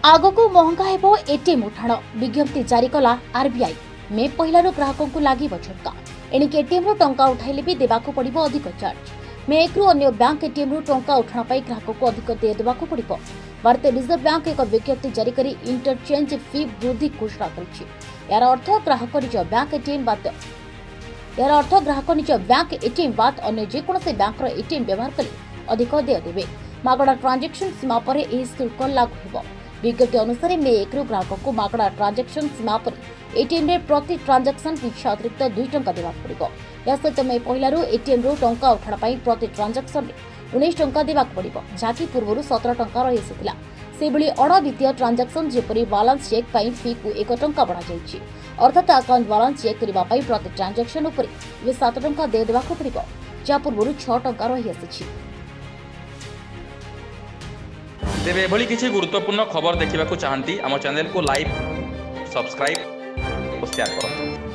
आगक महंगा हेब एटीएम उठाण विज्ञप्ति जारी कला आरबीआई। मे पहलू ग्राहकों को लगे झटका। एणिक एटीएम टंका उठाइले भी देवाक पड़िबो अधिक चार्ज। मे 1 रु अन्य बैंक एटीएम टंका उठाण पाई ग्राहकों को अधिक देवाक पड़िबो। भारतीय रिजर्व बैंक एक विज्ञप्ति जारी करी इंटरचेंज फी वृद्धि घोषणा करिछि। यार अर्थ ग्राहक निज बैंक एटीएम बाद अन्य जेकोसी बैंक एटीएम व्यवहार कले अधिक देय देवे। मागणा ट्रांजेक्शन सीमा पर यह शुल्क लागू होब। विज्ञप्ति अनुसार मे 1 ग्राहकों को मागणा ट्रांजेक्शन सीमा पर एटीएम रे प्रति ट्रांजेक्शन पिछा अतिरिक्त 2 टंका देवाक पड़िबो। या सहित मे पहलू एटीएम रो टंका उठाण पाई प्रति ट्रांजेक्शन 19 टंका देवाक पड़िबो, जाकि पूर्व 17 टंका रही आसिथिला। सेबळी अणवित्तीय ट्रांजेक्शन जेपरी बैलेंस चेक पाई फी को 1 टंका बढ़ा जायछि। अर्थात अकाउंट बैलेंस चेक करबा पाई प्रति ट्रांजेक्शन उपरे 7 टंका देवाक पड़िबो, जा पूर्व 6 टंका रही आसिछि। तेरे एभली किसी गुरुत्वपूर्ण खबर देखा चाहती आम चैनल को लाइक, सब्सक्राइब और शेयर करो।